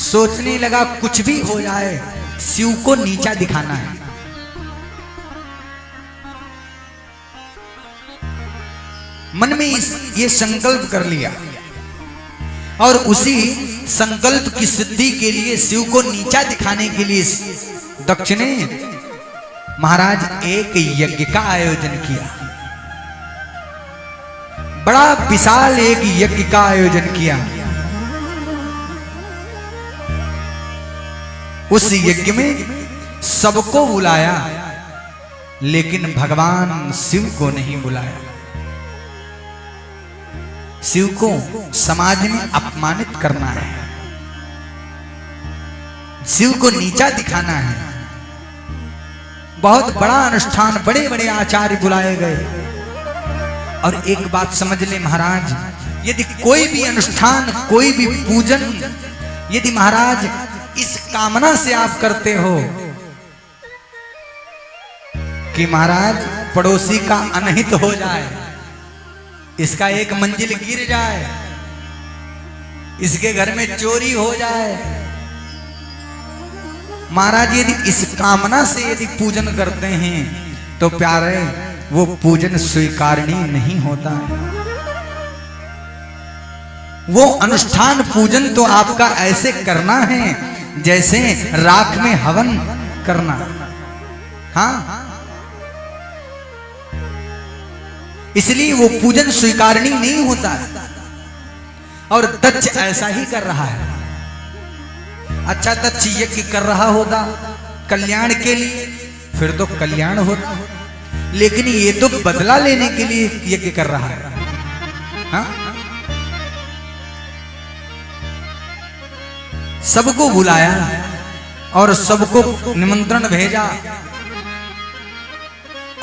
सोचने लगा कुछ भी हो जाए शिव को नीचा दिखाना है। मन में ये संकल्प कर लिया और उसी संकल्प की सिद्धि के लिए शिव को नीचा दिखाने के लिए दक्ष ने महाराज एक यज्ञ का आयोजन किया। बड़ा विशाल एक यज्ञ का आयोजन किया। उस यज्ञ में सबको बुलाया लेकिन भगवान शिव को नहीं बुलाया। शिव को समाज में अपमानित करना है, शिव को नीचा दिखाना है। बहुत बड़ा अनुष्ठान, बड़े बड़े आचार्य बुलाए गए। और एक बात समझ ले महाराज, यदि कोई भी अनुष्ठान, कोई भी पूजन यदि महाराज इस कामना से आप करते हो कि महाराज पड़ोसी का अनहित हो जाए, इसका एक मंजिल गिर जाए, इसके घर में चोरी हो जाए, महाराज यदि इस कामना से यदि पूजन करते हैं तो प्यारे वो पूजन स्वीकारनीय नहीं होता है। वो अनुष्ठान पूजन तो आपका ऐसे करना है जैसे राख में हवन करना। हाँ, इसलिए वो पूजन स्वीकारनीय नहीं होता है। और दक्ष ऐसा ही कर रहा है। अच्छा, दक्ष यज्ञ कर रहा होता कल्याण के लिए, फिर तो कल्याण होता, लेकिन ये तो बदला लेने के लिए यज्ञ कर रहा है। हाँ? सबको बुलाया और सबको निमंत्रण भेजा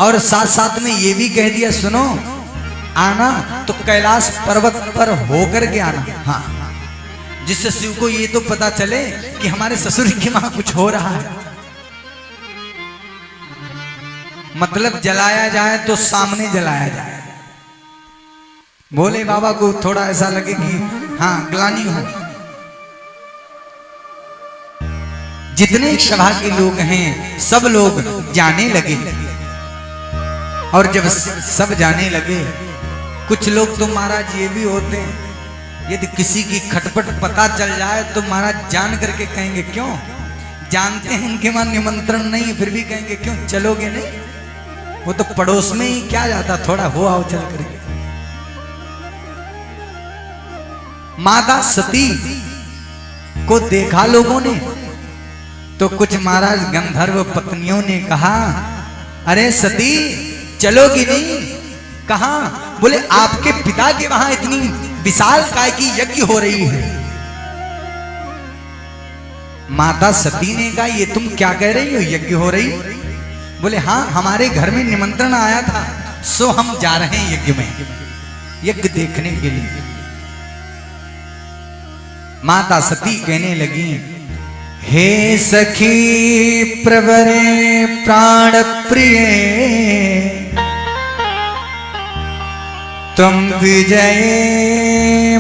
और साथ साथ में ये भी कह दिया, सुनो आना तो कैलाश पर्वत पर होकर के आना। हाँ, जिससे शिव को ये तो पता चले कि हमारे ससुर के वहां कुछ हो रहा है। मतलब जलाया जाए तो सामने जलाया जाए। भोले बाबा को थोड़ा ऐसा लगे कि हाँ ग्लानि हो। जितने सभा के लोग हैं सब लोग जाने लगे। और जब सब जाने लगे, कुछ लोग तो महाराज ये भी होते हैं, यदि किसी की खटपट पता चल जाए तो महाराज जान करके कहेंगे, क्यों जानते हैं इनके वहां निमंत्रण नहीं है फिर भी कहेंगे क्यों चलोगे नहीं, वो तो पड़ोस में ही क्या जाता, थोड़ा हो आओ चल करके। माता सती को देखा लोगों ने तो कुछ महाराज गंधर्व पत्नियों ने कहा, अरे सती चलोगी नहीं? कहा? बोले आपके पिता के वहां इतनी विशाल काय की यज्ञ हो रही है। माता सती ने कहा, ये तुम क्या कह रही हो, यज्ञ हो रही? बोले हाँ, हमारे घर में निमंत्रण आया था, सो हम जा रहे हैं यज्ञ में, यज्ञ देखने के लिए। माता सती कहने लगी, हे सखी प्रवरे प्राण प्रिय, तुम विजय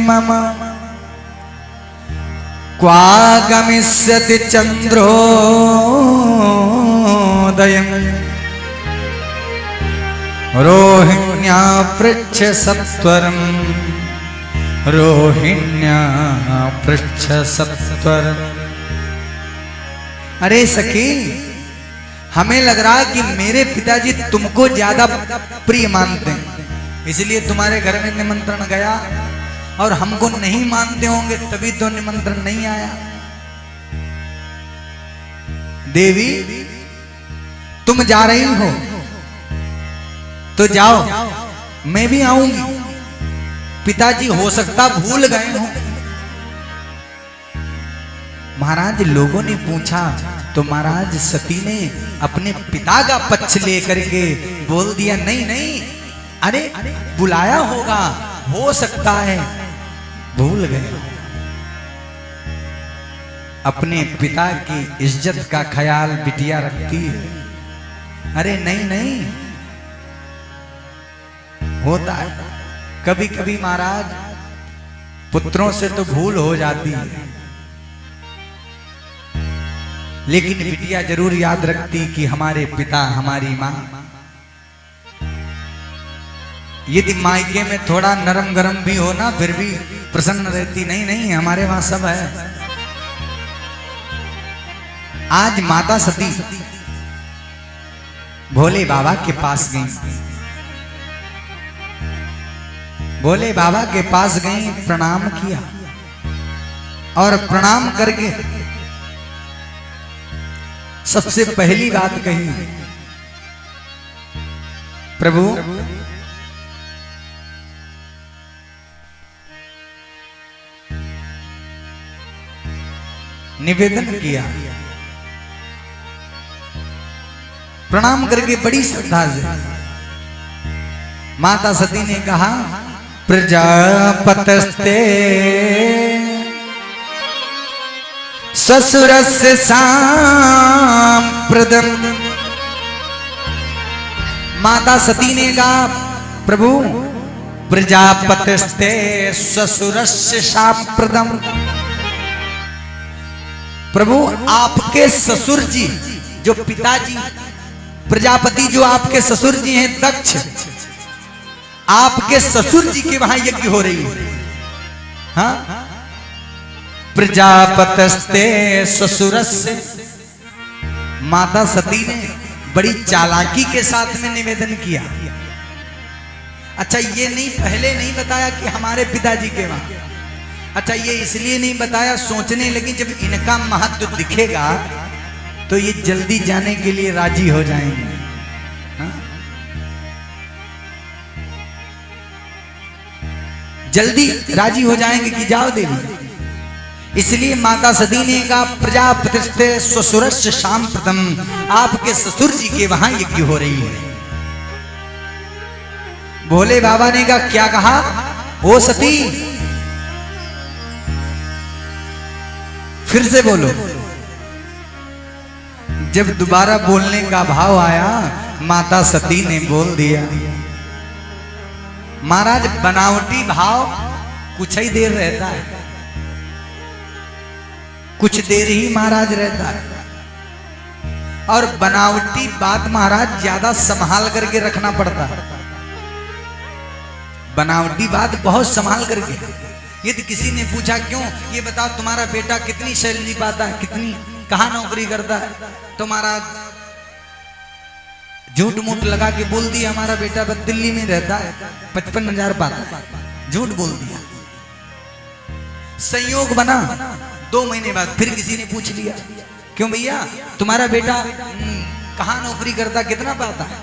मम क्वागमिष्यति चंद्रोदयम् रोहिण्या पृच्छ सत्वरम्, रोहिण्या पृच्छ सत्वरम्। अरे सखी, हमें लग रहा है कि मेरे पिताजी तुमको ज्यादा प्रिय मानते हैं, इसलिए तुम्हारे घर में निमंत्रण गया, और हमको नहीं मानते होंगे तभी तो निमंत्रण नहीं आया। देवी तुम जा रही हो तो जाओ, मैं भी आऊंगी। पिताजी हो सकता भूल गए हो। महाराज लोगों ने पूछा तो महाराज सती ने अपने पिता का पक्ष लेकर के बोल दिया, नहीं नहीं, अरे बुलाया होगा, हो सकता है भूल गए। अपने पिता की इज्जत का ख्याल बिटिया रखती है। अरे नहीं नहीं, होता है कभी कभी महाराज, पुत्रों से तो भूल हो जाती है। लेकिन बिटिया जरूर याद रखती कि हमारे पिता हमारी माँ, यदि मायके में थोड़ा नरम गरम भी हो ना फिर भी प्रसन्न रहती। नहीं नहीं, हमारे वहां सब है। आज माता सती भोले बाबा के पास गई, भोले बाबा के पास गई, प्रणाम किया और प्रणाम करके सबसे पहली बात कही, प्रभु निवेदन किया, प्रणाम करके बड़ी श्रद्धा से माता सती ने कहा, प्रजापतस्ते ससुरस्य सांप्रदम। माता सती ने कहा, प्रभु प्रजापतस्ते ससुरस्य सांप्रदम, प्रभु आपके ससुर जी जो पिताजी प्रजापति, जो आपके ससुर जी हैं दक्ष, आपके ससुर जी के वहां यज्ञ हो रही है। हाँ, प्रजापतस्ते ससुरस्य। माता सती ने बड़ी चालाकी के साथ में निवेदन किया। अच्छा, ये नहीं पहले नहीं बताया कि हमारे पिताजी के वहां। अच्छा, ये इसलिए नहीं बताया, सोचने लगी जब इनका महत्व दिखेगा तो ये जल्दी जाने के लिए राजी हो जाएंगे। हाँ? जल्दी राजी हो जाएंगे कि जाओ देवी। इसलिए माता सती ने कहा, प्रजापतिस्ते ससुरस्य सांप्रदम, आपके ससुर जी के वहां यज्ञ हो रही है। भोले बाबा ने कहा, क्या कहा? ओ सती, फिर से बोलो। जब दोबारा बोलने का भाव आया, माता सती ने बोल दिया। महाराज, बनावटी भाव कुछ ही देर रहता है, कुछ देर ही महाराज रहता है, और बनावटी बात महाराज ज्यादा संभाल करके रखना पड़ता है। बनावटी बात बहुत संभाल करके। यदि किसी ने पूछा क्यों, ये बताओ तुम्हारा बेटा कितनी सैलरी पाता है, कितनी, कहाँ नौकरी करता है, तो महाराज झूठ मूठ लगा के बोल दिया हमारा बेटा बस दिल्ली में रहता है, 55,000 पाता है, झूठ बोल दिया। संयोग बना 2 महीने बाद फिर किसी ने पूछ लिया, क्यों भैया तुम्हारा बेटा कहाँ नौकरी करता, कितना पाता है?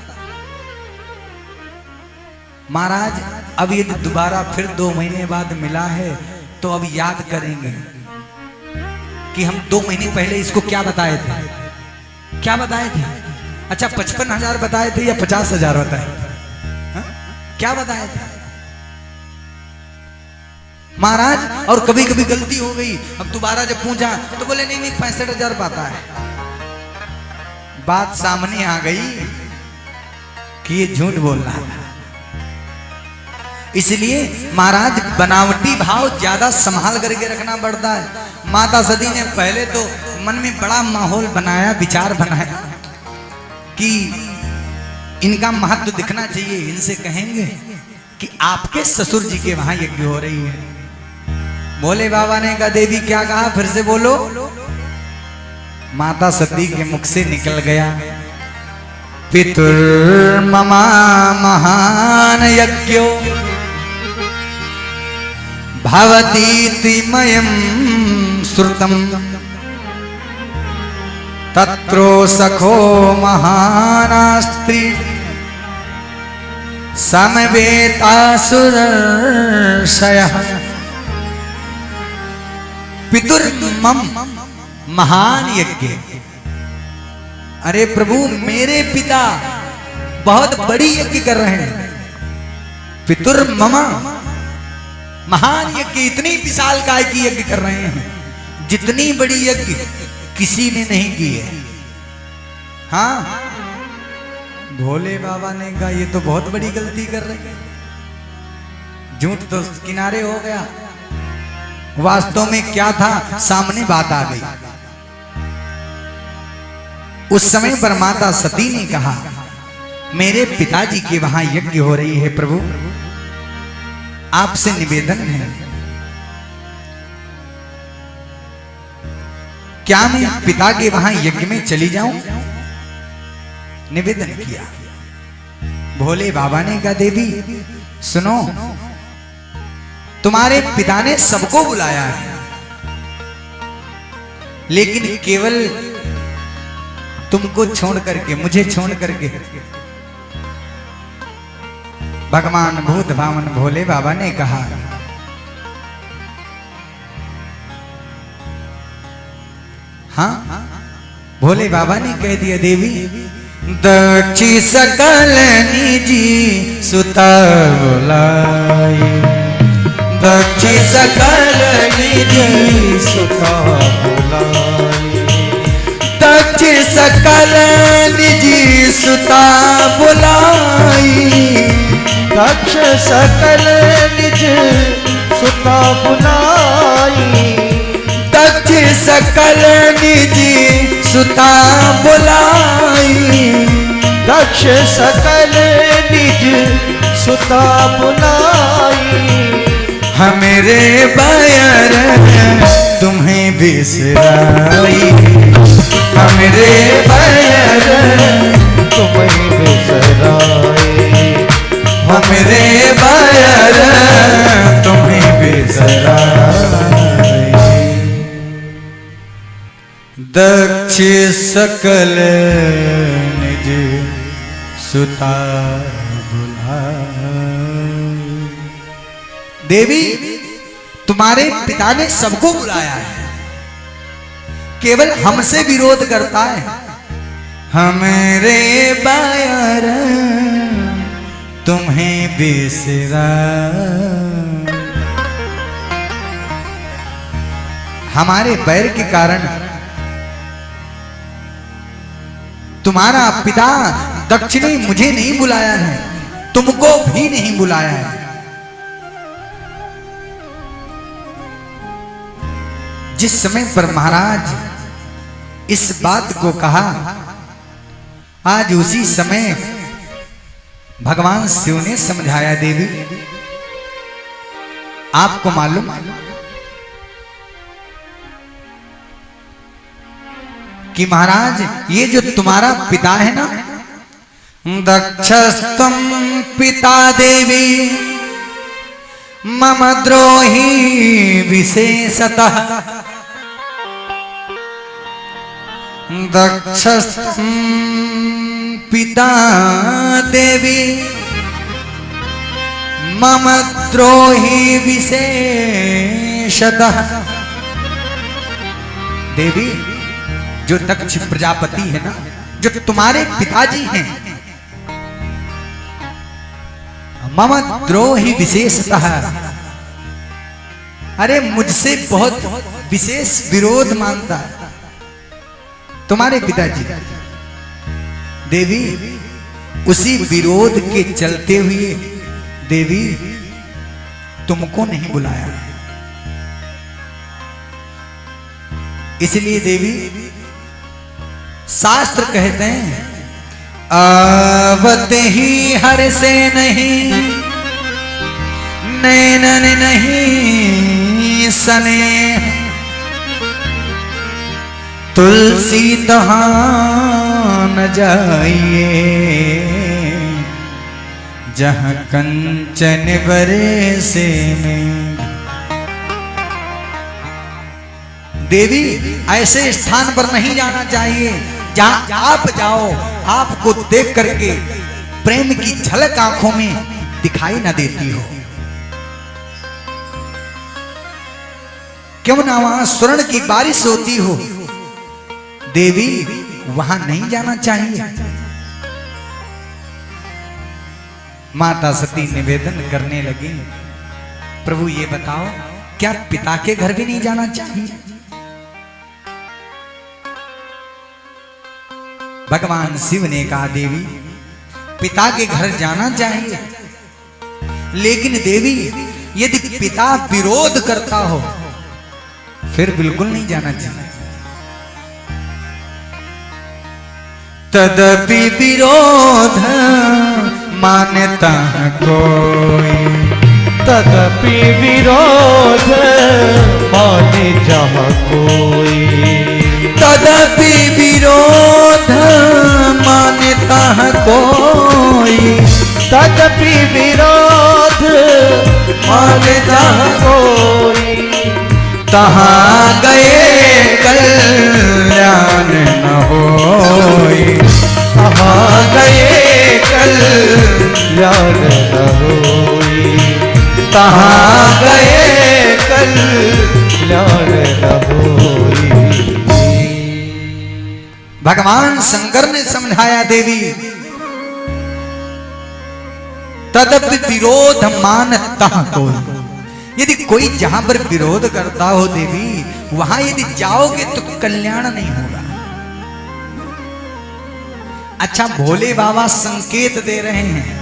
महाराज, अब ये दोबारा फिर 2 महीने बाद मिला है तो अब याद करेंगे कि हम 2 महीने पहले इसको क्या बताए थे, क्या बताए थे। अच्छा, 55,000 बताए थे या 50,000 बताए थे? क्या बताए थे महाराज? और कभी कभी गलती हो गई, अब दोबारा जब पूछा तो बोले नहीं नहीं 65,000 पाता है। बात सामने आ गई कि ये झूठ बोल रहा था। इसलिए महाराज, बनावटी भाव ज्यादा संभाल करके रखना पड़ता है। माता सती ने पहले तो मन में बड़ा माहौल बनाया, विचार बनाया कि इनका महत्व दिखना चाहिए, इनसे कहेंगे कि आपके ससुर जी के वहां यज्ञ हो रही है। भोले बाबा ने कहा, देवी क्या कहा, फिर से बोलो। माता सती के मुख से निकल गया, पितुर्ममा महान यज्ञो भवतीतिमयं श्रुतम् तत्रो सखो महानास्त्री समवेतासुदर्शयः। पितुर्मम महान यज्ञ। अरे प्रभु, मेरे पिता बहुत बड़ी यज्ञ कर रहे हैं। पितुर्ममा महान यज्ञ, इतनी विशाल काय की यज्ञ कर रहे हैं, जितनी बड़ी यज्ञ किसी ने नहीं की है। हाँ, भोले बाबा ने कहा, ये तो बहुत बड़ी गलती कर रहे हैं। झूठ तो किनारे हो गया, वास्तव में क्या था सामने बात आ गई। उस समय पर माता सती ने कहा, मेरे पिताजी के वहां यज्ञ हो रही है प्रभु, आपसे निवेदन है, क्या मैं पिता के वहां यज्ञ में चली जाऊं? निवेदन किया। भोले बाबा ने कहा, देवी सुनो, तुम्हारे पिता ने सबको बुलाया है, लेकिन केवल तुमको छोड़ करके, मुझे छोड़ करके। भगवान भूत भावन भोले बाबा ने कहा, हाँ, भोले बाबा ने कह दिया, देवी दक्षी सकल निजी सुता बुलाई, दक्षी सकल निजी सुता बुलाई, दक्षी सकल निजी सुता बुलाई, दक्ष सकल निज सुता बुलाई, दक्ष सकल निजी सुता बुलाई, दक्ष सकल निज सुता बुलाई, हमेरे बायर तुम्हें बिसराई, हमेरे बायर तुम्हें बिसराई, हमेरे बायर तुम्हें बिसराई, दक्ष सकल निज सुता बुलाई। देवी तुम्हारे पिता ने सबको बुलाया है, केवल हमसे विरोध करता है, हमेरे बायर तुम्हें बिसरा, हमारे बैर के कारण तुम्हारा पिता दक्ष ने मुझे नहीं बुलाया है, तुमको भी नहीं बुलाया है। जिस समय पर महाराज इस बात को कहा, आज उसी समय भगवान शिव ने समझाया, देवी आपको मालूम कि महाराज ये जो तुम्हारा पिता है ना, दक्षस्तम पिता देवी मम द्रोही विशेषतः, दक्षस्तम पिता देवी मम द्रोही विशेषतः। देवी जो दक्ष प्रजापति है ना, जो तुम्हारे पिताजी हैं, मम द्रोही विशेषतः, अरे मुझसे बहुत विशेष विरोध मानता है तुम्हारे पिताजी। देवी उसी विरोध के चलते हुए देवी तुमको नहीं बुलाया, इसलिए देवी शास्त्र कहते हैं, आवत ही हर से नहीं, नैनन नहीं सने, तुलसी दहान जाइए, जहाँ कंचन बरसे में। देवी ऐसे स्थान पर नहीं जाना चाहिए जहां आप जाओ, आपको देख करके प्रेम की झलक आंखों में दिखाई न देती हो। क्यों ना वहां स्वर्ण की बारिश होती हो, देवी वहां नहीं जाना चाहिए। माता सती निवेदन करने लगी, प्रभु ये बताओ क्या पिता के घर भी नहीं जाना चाहिए? भगवान शिव ने कहा, देवी पिता के घर जाना चाहिए, लेकिन देवी यदि पिता विरोध करता हो फिर बिल्कुल नहीं जाना चाहिए। तदपि विरोध मानता कोई, तदपि विरोध माने जहाँ कोई, तदपि विरोध मानता कोई, तदपि विरोध माने जहाँ कोई, तहाँ गए कल्याण न होई, तहाँ गए कल्याण न होई, तहाँ गए कल्याण न होई। भगवान शंकर ने समझाया देवी, तदपि विरोध मानता कोई, यदि कोई जहां पर विरोध करता हो देवी, वहां यदि जाओगे तो कल्याण नहीं होगा। अच्छा, भोले बाबा संकेत दे रहे हैं।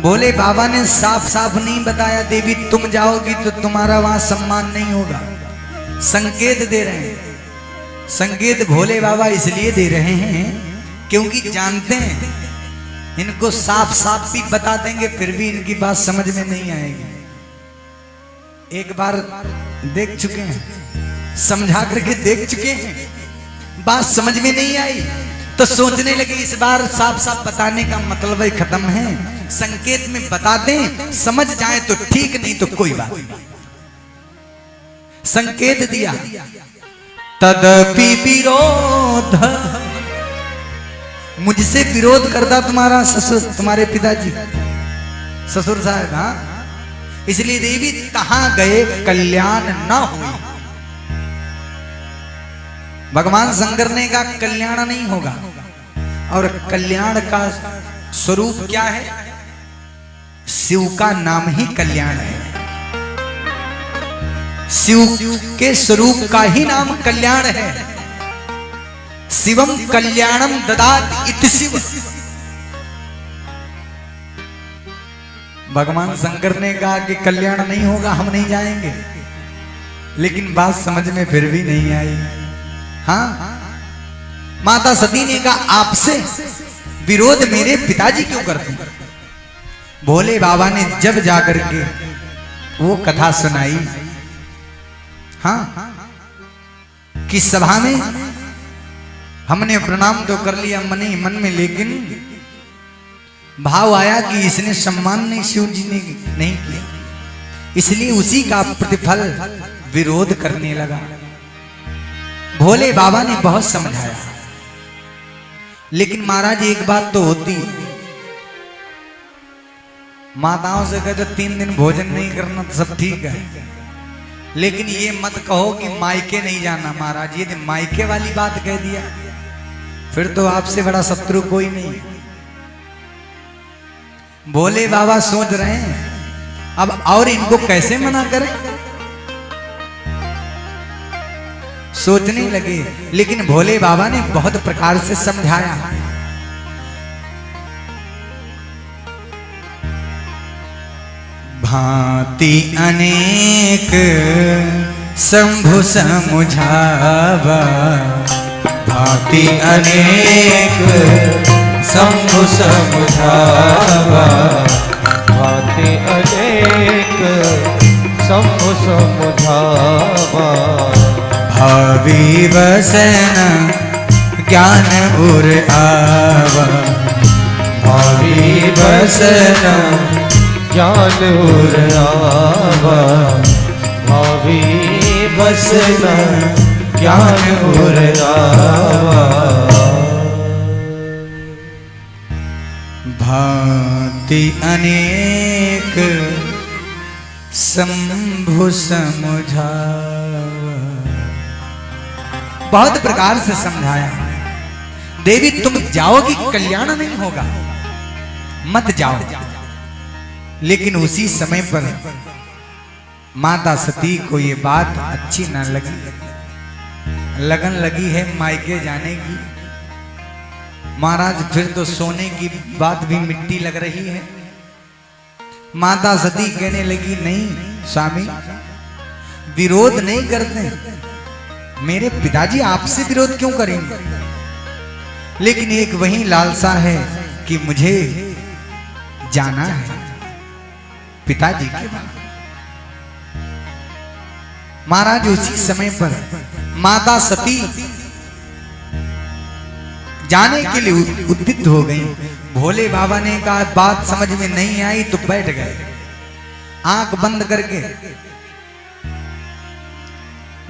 भोले बाबा ने साफ साफ नहीं बताया देवी तुम जाओगी तो तुम्हारा वहां सम्मान नहीं होगा, संकेत दे रहे हैं। संकेत भोले बाबा इसलिए दे रहे हैं क्योंकि जानते हैं इनको साफ साफ भी बता देंगे फिर भी इनकी बात समझ में नहीं आएगी। एक बार देख चुके हैं, समझा करके देख चुके हैं, बात समझ में नहीं आई तो सोचने लगे इस बार साफ साफ बताने का मतलब ही खत्म है, संकेत में बता दें, समझ जाए तो ठीक, नहीं तो कोई बात नहीं। संकेत दिया, तदपि विरोध, मुझसे विरोध करता तुम्हारा ससुर, तुम्हारे पिताजी ससुर साहब, हाँ, इसलिए देवी तहां गए कल्याण ना हुई। भगवान शंकर ने कहा कल्याण नहीं होगा, और कल्याण का स्वरूप क्या है? शिव का नाम ही कल्याण है। शिव के स्वरूप का ही नाम कल्याण है। शिवम कल्याणम ददात इति शिव। भगवान शंकर ने कहा कि कल्याण नहीं होगा, हम नहीं जाएंगे, लेकिन बात समझ में फिर भी नहीं आई। हाँ, माता सती ने कहा आपसे विरोध मेरे पिताजी क्यों करते हैं? भोले बाबा ने जब जाकर के वो कथा सुनाई, हाँ, कि सभा में हमने प्रणाम तो कर लिया मन ही मन में, लेकिन भाव आया कि इसने सम्मान नहीं शिव जी ने नहीं किया, इसलिए उसी का प्रतिफल विरोध करने लगा। भोले बाबा ने बहुत समझाया, लेकिन महाराज एक बात तो होती, माताओं से कहते 3 दिन भोजन नहीं करना तो सब ठीक है, लेकिन ये मत कहो कि मायके नहीं जाना। महाराज ये मायके वाली बात कह दिया फिर तो आपसे बड़ा शत्रु कोई नहीं। भोले बाबा सोच रहे हैं अब और इनको कैसे मना करें, सोचने लगे, लेकिन भोले बाबा ने बहुत प्रकार से समझाया। भांति अनेक शंभु समझावा, भांति अनेक शंभु समझावा, भांति अनेक शंभु समझावा, भावी वसन ज्ञान उर आवा, भावी वसन ज्ञान उर आवा, भावी वसन ज्ञान उर आवा। भांति अनेक शंभु समझावा, बहुत प्रकार से समझाया। देवी तुम जाओगी कल्याण नहीं होगा, मत जाओ। लेकिन उसी समय पर माता सती को ये बात अच्छी न लगी, लगन लगी है मायके जाने की। महाराज फिर तो सोने की बात भी मिट्टी लग रही है। माता सती कहने लगी नहीं स्वामी, विरोध नहीं करते, मेरे पिताजी आपसे विरोध क्यों करेंगे? लेकिन एक वही लालसा है कि मुझे जाना है पिताजी के वहां। महाराज उसी समय पर माता सती जाने के लिए उद्युक्त हो गई। भोले बाबा ने कहा बात समझ में नहीं आई तो बैठ गए आंख बंद करके।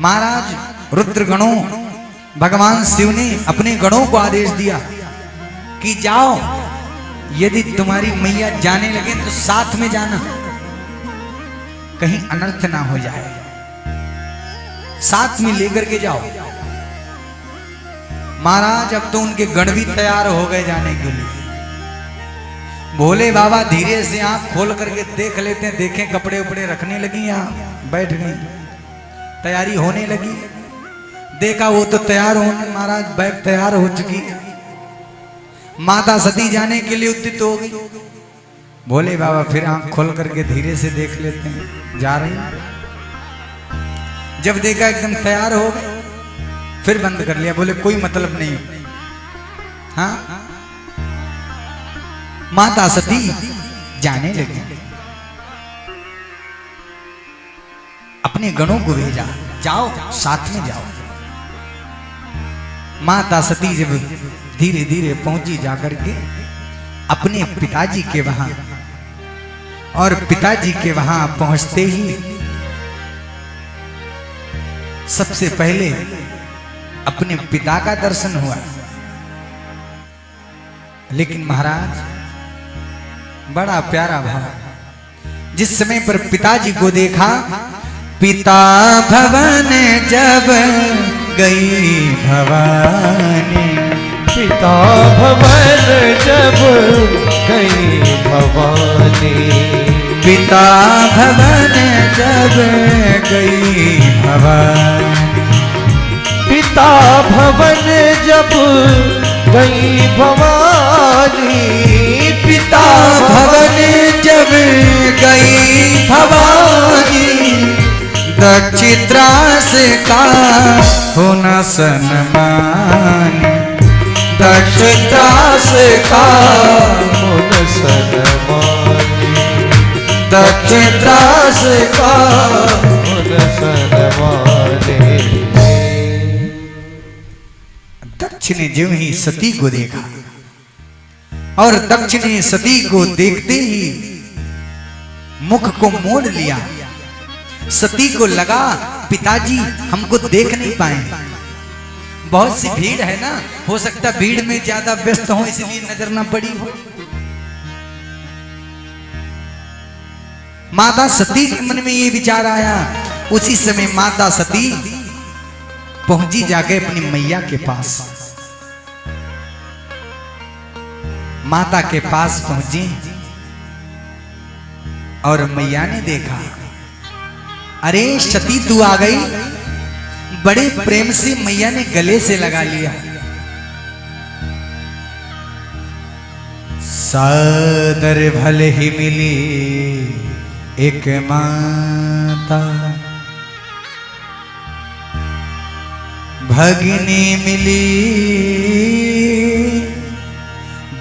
महाराज रुद्र गणों भगवान शिव ने अपने गणों को आदेश दिया कि जाओ, यदि तुम्हारी मैया जाने लगे तो साथ में जाना, कहीं अनर्थ ना हो जाए, साथ में लेकर के जाओ। महाराज अब तो उनके गण भी तैयार हो गए जाने के लिए। भोले बाबा धीरे से आंख खोल करके देख लेते हैं, देखें कपड़े उपड़े रखने लगी, यहाँ बैठ गई, तैयारी होने लगी। देखा वो तो तैयार होने, महाराज बैग तैयार हो चुकी है। माता सती जाने के लिए उद्युक्त हो गई। भोले बाबा फिर आंख खोल करके धीरे से देख लेते हैं, जा रही। जब देखा एकदम तैयार हो गए, फिर बंद कर लिया, बोले कोई मतलब नहीं। हाँ, माता सती जाने लगी। अपने गणों को भेजा, जाओ साथ में जाओ। माता सती जब धीरे धीरे पहुंची जाकर के अपने पिताजी के वहां, और पिताजी के वहां पहुंचते ही सबसे पहले अपने पिता का दर्शन हुआ। लेकिन महाराज बड़ा प्यारा भाव, जिस समय पर पिताजी को देखा, पिता भवन जब गई भवानी, पिता भवन जब गई भवानी, पिता भवन जब गई भवानी, पिता भवन जब गई भवानी, पिता भवन जब गई भवानी, दक्षित्रास का होना सन्मान, दक्षित्रास का होना सन्मान, दक्षित्रास का होना सन्मान। दक्ष ने जो ही सती को देखा, और दक्ष ने सती को देखते ही मुख को मोड़ लिया। सती को लगा पिताजी हमको देख नहीं पाए, बहुत सी भीड़ है ना, हो सकता भीड़ में ज्यादा व्यस्त हो इसलिए नजर ना पड़ी हो। माता सती के मन में ये विचार आया। उसी समय माता सती पहुंची जाके अपनी मैया के पास। माता के पास पहुंची और मैया ने देखा, अरे सती तू आ गई। बड़े प्रेम से मैया ने गले से लगा लिया। सादर भले ही मिली एक माता, भगिनी मिली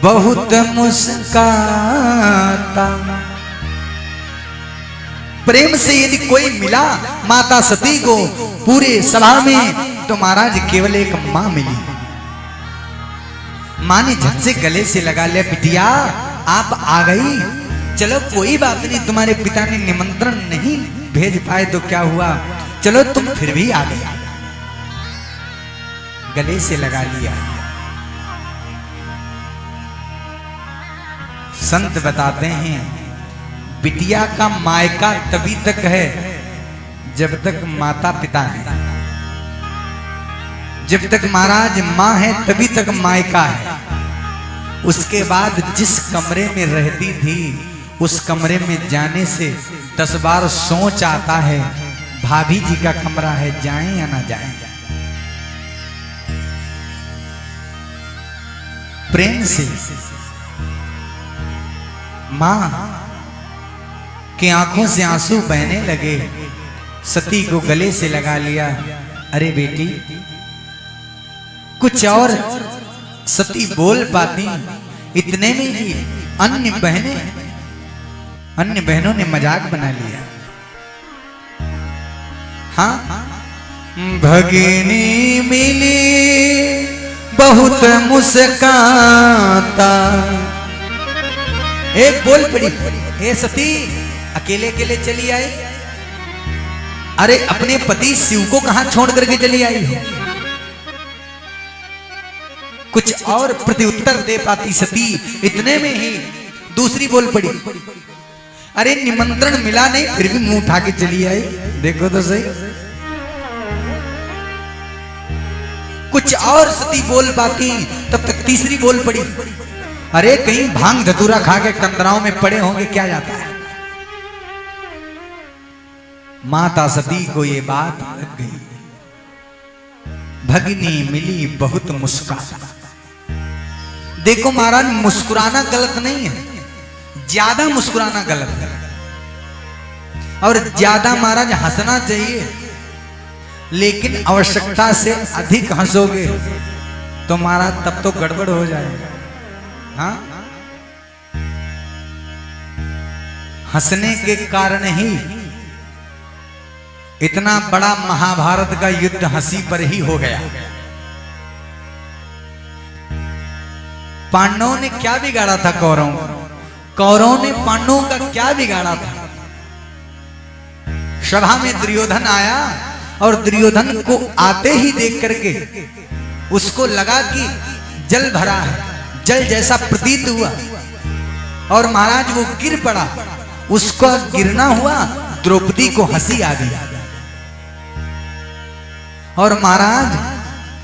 बहुत मुस्काता। प्रेम से यदि कोई मिला माता सती को पूरे सभा में, तो महाराज केवल एक मां मिली। मां ने झट से गले से लगा लिया, बिटिया आप आ गई, चलो कोई बात नहीं, तुम्हारे पिता ने निमंत्रण नहीं भेज पाए तो क्या हुआ, चलो तुम फिर भी आ गए। गले से लगा लिया। संत बताते हैं बिटिया का मायका तभी तक है जब तक माता पिता है, जब तक महाराज माँ है तभी तक मायका है। उसके बाद जिस कमरे में रहती थी उस कमरे में जाने से 10 बार सोच आता है, भाभी जी का कमरा है, जाएं या ना जाएं। प्रेम से मां की आंखों से आंसू बहने लगे। सती को गले से लगा लिया, अरे बेटी कुछ और सती बोल पाती, इतने में ही अन्य बहनों ने मजाक बना लिया। हाँ, भगिनी मिली बहुत मुस्काता। एक बोल पड़ी, हे सती अकेले अकेले चली आई? अरे अपने पति शिव को कहां छोड़ करके चली आई हो? कुछ और प्रत्युत्तर दे पाती सती, इतने में ही दूसरी बोल पड़ी, अरे निमंत्रण मिला नहीं फिर भी मुंह उठा के चली आई, देखो तो सही। कुछ और सती बोल पाती, तब तक तीसरी बोल पड़ी, अरे कहीं भांग धतूरा खा के कंदराओं में पड़े होंगे, क्या जाता है। माता सती को ये बात लग गई। भगिनी मिली बहुत मुस्कुराता। देखो महाराज, मुस्कुराना गलत नहीं है, ज्यादा मुस्कुराना गलत है। और ज्यादा महाराज हंसना चाहिए, लेकिन आवश्यकता से अधिक हंसोगे तो महाराज तब तो गड़बड़ हो जाएगा। हाँ, हंसने के कारण ही इतना बड़ा महाभारत का युद्ध हंसी पर ही हो गया। पांडवों ने क्या बिगाड़ा था कौरवों को? कौरवों ने पांडवों का क्या बिगाड़ा था? सभा में दुर्योधन आया और दुर्योधन को आते ही देख करके उसको लगा कि जल भरा है, जल जैसा प्रतीत हुआ, और महाराज वो गिर पड़ा। उसका गिरना हुआ, द्रौपदी को हंसी आ गई। और महाराज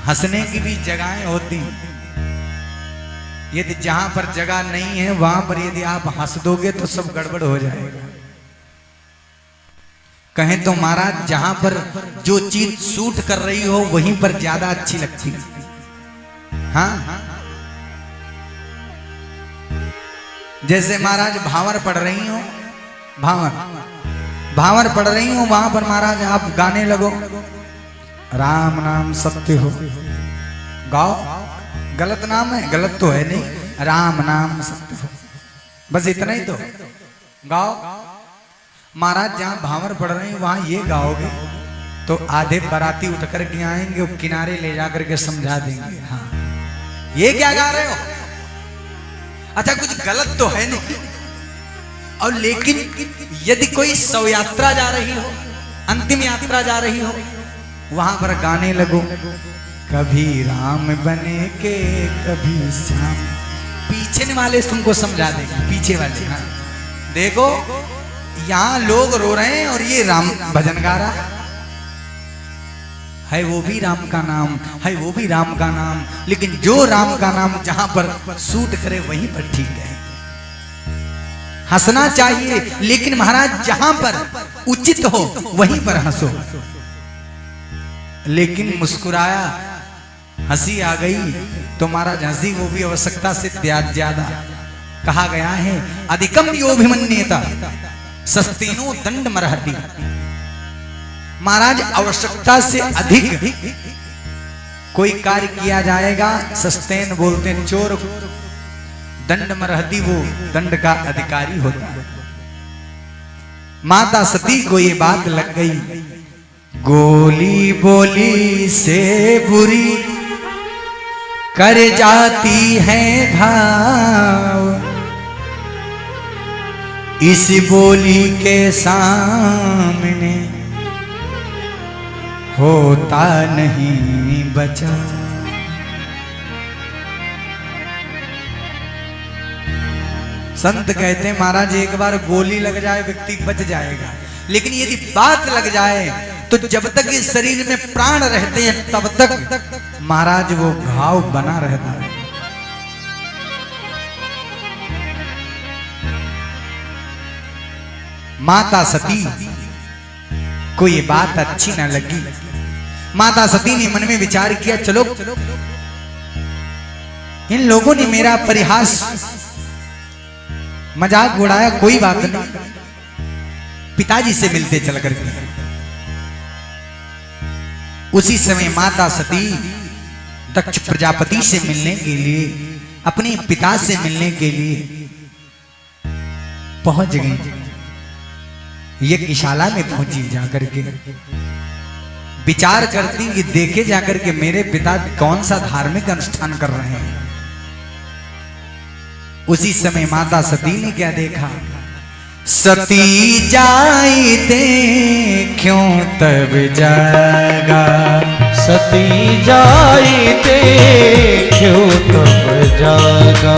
हंसने की भी जगहें होती, यदि जहां पर जगह नहीं है वहां पर यदि आप हंस दोगे तो सब गड़बड़ हो जाएगा। कहें तो महाराज जहां पर जो चीज सूट कर रही हो वहीं पर ज्यादा अच्छी लगती है। हाँ, जैसे महाराज भावर पढ़ रही हो, भावर पढ़ रही हो, वहां पर महाराज आप गाने लगो, राम नाम सत्य हो, गाओ। गलत नाम है, गलत तो है नहीं, राम नाम सत्य हो, बस इतना ही तो गाओ। महाराज जहां भावर पढ़ रही हो वहां ये गाओगे तो आधे बाराती उठ करके आएंगे, किनारे ले जाकर के समझा देंगे, हाँ ये क्या गा रहे हो? अच्छा कुछ गलत तो है नहीं। और लेकिन यदि कोई शव यात्रा जा रही हो, अंतिम यात्रा जा रही हो, वहां पर गाने लगो, कभी राम बने के कभी श्याम, पीछे वाले तुमको समझा देंगे, पीछे वाले। हाँ देखो यहाँ लोग रो रहे हैं और ये राम भजन गा रहा है, वो भी राम का नाम है, वो भी राम का नाम, लेकिन जो राम का नाम जहां पर सूट करे वहीं पर ठीक है। हंसना चाहिए, लेकिन महाराज जहां पर उचित हो वहीं पर हंसो। लेकिन मुस्कुराया, हंसी आ गई तो महाराज हंसी वो भी आवश्यकता से ज्यादा। कहा गया है अधिकम योभिमन्येता सस्तेनो दंड मरहति। महाराज आवश्यकता से अधिक कोई कार्य किया जाएगा, सस्तेन बोलते हैं चोर, दंड मरहति वो दंड का अधिकारी होता है। माता सती को ये बात लग गई, गोली बोली से बुरी कर जाती है घाव, इस बोली के सामने होता नहीं बचा। संत कहते हैं महाराज एक बार गोली लग जाए व्यक्ति बच जाएगा, लेकिन यदि बात लग जाए तो जब तक इस शरीर में प्राण रहते हैं तब तक महाराज वो घाव बना रहता है। माता सती को ये बात अच्छी ना लगी। माता सती ने मन में विचार किया, चलो इन लोगों ने मेरा परिहास मजाक उड़ाया, कोई बात नहीं, पिताजी से मिलते चल करके। उसी समय माता सती दक्ष प्रजापति से मिलने के लिए, अपने पिता से मिलने के लिए पहुंच गई। यज्ञशाला में पहुंची, जाकर के विचार करती कि देखे जाकर के मेरे पिता कौन सा धार्मिक अनुष्ठान कर रहे हैं। उसी समय माता सती ने क्या देखा? सती जाई देखूं तब जागा, सती जाई देखूं तब जागा,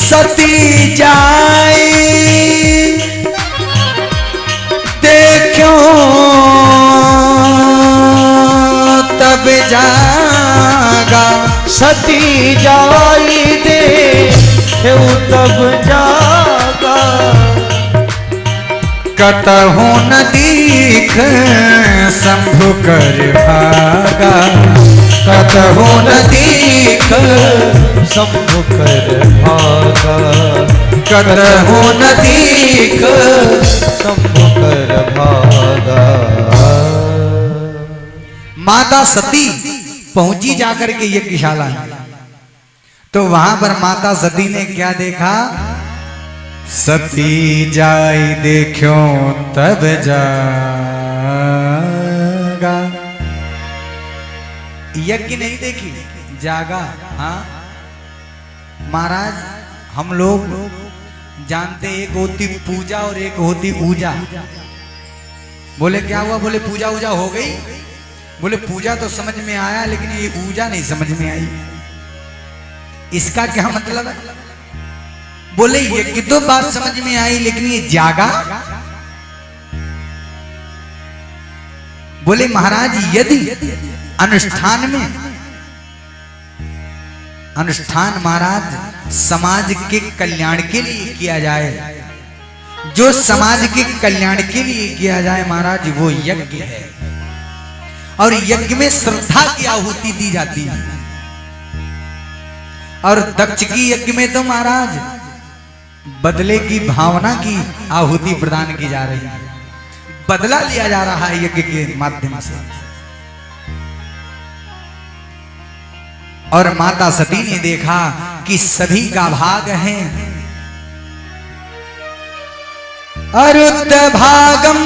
सती जाई देखूं तब जागा, सती जाई देखूं तब जागा, कतहु न दीख शंभु कर भागा, कतहु न दीख शंभु कर भागा, कतहु न दीख शंभु कर भागा। माता सती पहुंची जाकर के यज्ञशाला, तो वहां पर माता सती ने क्या देखा? सती जाई देखो तब जागा। यज्ञ नहीं देखी, जागा। हाँ महाराज, हम लोग जानते एक होती पूजा और एक होती ऊजा। बोले क्या हुआ? बोले पूजा ऊजा हो गई। बोले पूजा तो समझ में आया, लेकिन ये ऊजा नहीं समझ में आई। इसका क्या मतलब है? बोले ये तो बात समझ में आई, लेकिन ये जागा। बोले महाराज, यदि अनुष्ठान में, अनुष्ठान महाराज समाज के कल्याण के लिए किया जाए, जो समाज के कल्याण के लिए किया जाए महाराज, वो यज्ञ है। और यज्ञ में श्रद्धा की आहुति दी जाती है। और दक्ष की यज्ञ में तो महाराज बदले की भावना की आहुति प्रदान की जा रही है, बदला लिया जा रहा है यज्ञ के माध्यम से। और माता सती ने देखा कि सभी का भाग है अरुद्ध भागम